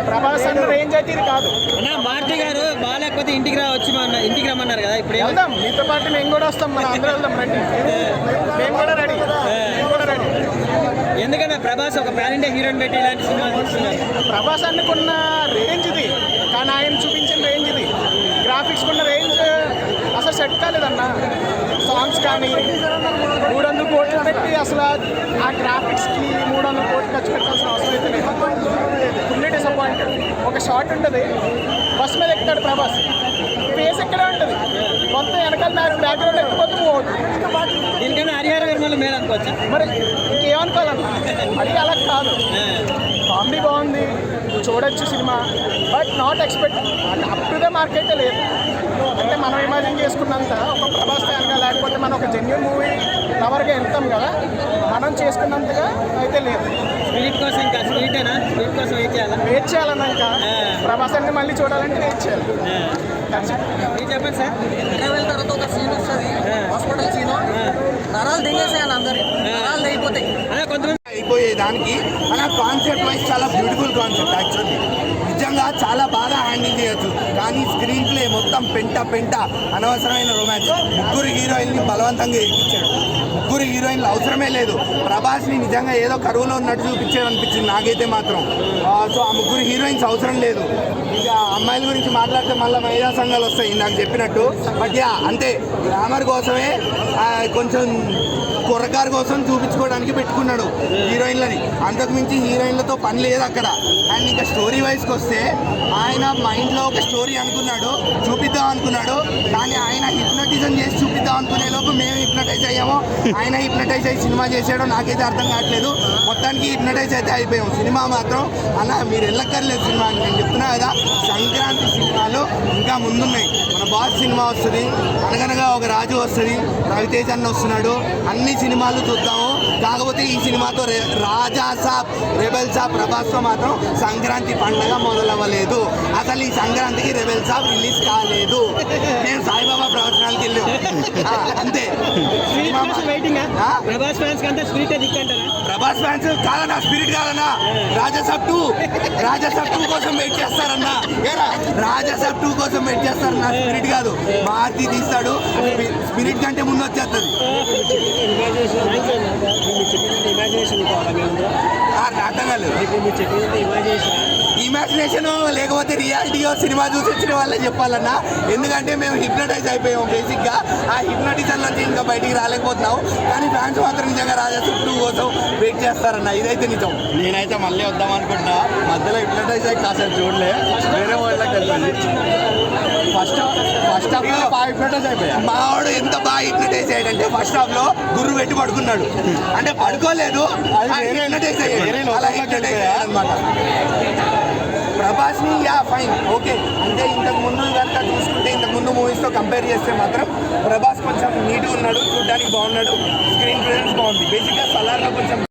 ప్రభాస్ అన్న రేంజ్ అయితే ఇది కాదు. మారుతి గారు బాగాలేకపోతే ఇంటికి రమ్మన్నారు కదా, ఇప్పుడు వెళ్దాం, మీతో పాటు మేము కూడా వస్తాం, మనం అందరూ వెళ్దాం, రండి, మేము కూడా రెడీ. ఎందుకన్నా ప్రభాస్ ఒక పాన్ ఇండియా హీరోని పెట్టి ఇలాంటి సినిమా తీస్తున్నారు? ప్రభాస్ అన్నకున్న రేంజ్ ఇది, కానీ ఆయన చూపించిన రేంజ్ ఇది. గ్రాఫిక్స్ కున్న రేంజ్ అసలు సెట్ కాలేదన్న. సాంగ్స్ కానీ 300 కోట్లు పెట్టి అసలు ఆ గ్రాఫిక్స్కి 300 కోట్లు ఖర్చు పెట్టాల్సిన అవసరం అయితే లేదు. Fully disappointed. ఒక షాట్ ఉంటుంది, బస్ మీద ఎక్కుతాడు ప్రభాస్, ఫేస్ ఎక్కడే ఉంటుంది, మొత్తం వెనకాల బ్యాక్గ్రౌండ్ ఎక్కిపోతే మూవ్ అవుతుంది. దీనికన్నా హరిహర వీరమల్లు మేలు అనుకోవచ్చా? మరి ఇంకేమనుకోవాలన్నా, అది అలా కాదు. కామెడీ బాగుంది, చూడొచ్చు cinema, but not expect up to the market లేదు. అంటే మనం ఇమాజిన్ చేసుకున్నంత ఒక ప్రభాస్ ఫ్యాన్గా, లేకపోతే మనం ఒక జెన్యున్ మూవీ లవర్గా వెళ్తాం కదా, మనం చేసుకున్నంతగా అయితే లేదు. స్పిరిట్ కోసం ఇంకా స్పిరిట్ కోసం వెయిట్ చేయాలన్నా, ఇంకా ప్రభాస్ అన్ని మళ్ళీ చూడాలంటే వెయిట్ చేయాలి. మీరు చెప్పండి సార్. ఇంటర్వెల్ తర్వాత ఒక సీన్ వస్తుంది, హాస్పిటల్ సీన్, నరాలు దిగేసేయాలి, అందరు నరాలు దిగిపోతాయి. కొంతమంది అయిపోయేదానికి అలా కాన్సెప్ట్ వైజ్ చాలా బ్యూటిఫుల్ కాన్సెప్ట్. యాక్చువల్లీ నిజంగా చాలా బాగా హ్యాండిల్ చేయొచ్చు, కానీ స్క్రీన్ ప్లే మొత్తం పెంట అనవసరమైన రొమాన్స్. 3 హీరోయిన్ని బలవంతంగా ఎక్కించాడు. 3 హీరోయిన్లు అవసరమే లేదు. ప్రభాస్ని నిజంగా ఏదో కరువులో ఉన్నట్టు చూపించాడు అనిపించింది నాకైతే మాత్రం. సో ఆ 3 హీరోయిన్స్ అవసరం లేదు. ఇక అమ్మాయిల గురించి మాట్లాడితే మళ్ళీ మహిళా సంఘాలు వస్తాయి నాకు చెప్పినట్టు. బట్ అంతే, గ్లామర్ కోసమే కొంచెం కుర్రకారు కోసం చూపించుకోవడానికి పెట్టుకున్నాడు హీరోయిన్లని. అంతకుమించి హీరోయిన్లతో పని లేదు అక్కడ. అండ్ ఇంకా స్టోరీ వైజ్కి వస్తే ఆయన మైండ్లో ఒక స్టోరీ అనుకున్నాడు, చూపిద్దాం అనుకున్నాడు, కానీ ఆయన హిప్నటిజం చేసి చూపిద్దాం అనుకునే లోపు మేము హిప్నటైజ్ అయ్యామో, ఆయన హిప్నటైజ్ అయ్యి సినిమా చేసాడో నాకైతే అర్థం కావట్లేదు. మొత్తానికి హిప్నటైజ్ అయితే అయిపోయాం. సినిమా మాత్రం అలా మీరు వెళ్ళక్కర్లేదు సినిమా అని నేను చెప్తున్నా కదా. సంక్రాంతి సినిమాలు ఇంకా ముందున్నాయి. మన బాస్ సినిమా వస్తుంది, అనగనగా ఒక రాజు వస్తుంది, రవితేజ అన్న వస్తున్నాడు, అన్ని సినిమాలు చూద్దాము. కాకపోతే ఈ సినిమాతో రాజా సాబ్, రెబెల్ సాబ్, ప్రభాస్తో మాత్రం సంక్రాంతి పండగ మొదలవ్వలేదు. అసలు ఈ సంక్రాంతికి రెబెల్ సాబ్ రిలీజ్ కాలేదు. నేను సాయిబాబా ప్రవచనాలకి వెళ్ళాం అంతే. ప్రభాస్ ఫ్యాన్స్ కాదన్నా, స్పిరిట్ కాదన్నా. రాజాసాబ్ 2 కోసం వెయిట్ చేస్తారన్నా. రాజాసాబ్ 2 కోసం వెయిట్ చేస్తారన్నా, స్పిరిట్ కాదు. మారుతి తీస్తాడు, స్పిరిట్ కంటే ముందు వచ్చేస్తుంది. అర్థం కాలేదు. ఇమాజినేషన్ లేకపోతే రియాలిటీయో సినిమా చూసి వచ్చిన వాళ్ళే చెప్పాలన్నా. ఎందుకంటే మేము హిప్నటైజ్ అయిపోయాం బేసిక్గా. ఆ హిప్నటిజం నుంచి ఇంకా బయటికి రాలేకపోతున్నాం. కానీ ఫ్యాన్స్ మాత్రం నిజంగా రాజాసాబ్ 2 కోసం వెయిట్ చేస్తారన్న, ఇదైతే నిజం. నేనైతే మళ్ళీ వద్దాం అనుకుంటున్నా. మధ్యలో హిప్నటైజ్ అయ్యి కాసేపు చూడలే, వేరే వాళ్ళకి వెళ్ళింది. ఫస్ట్ హాఫ్లో బాగా హిప్నటైజ్ అయిపోయా. మావాడు ఎంత బాగా హిప్నటైజ్ అయ్యాడంటే ఫస్ట్ హాఫ్లో గుర్రు పెట్టి పడుకున్నాడు. అంటే పడుకోలేదు, హిప్నటైజ్ అయ్యాడు. అలా హిప్నటైజ్ అయ్యాడనమాట. ప్రభాస్ని ఫైన్, ఓకే. అంటే ఇంతకు ముందు కనుక చూసుకుంటే, ఇంతకు ముందు మూవీస్తో కంపేర్ చేస్తే మాత్రం ప్రభాస్ కొంచెం నీట్గా ఉన్నాడు, చూడడానికి బాగున్నాడు, స్క్రీన్ ప్రెజెన్స్ బాగుంది. బేసిక్గా సలార్లో కొంచెం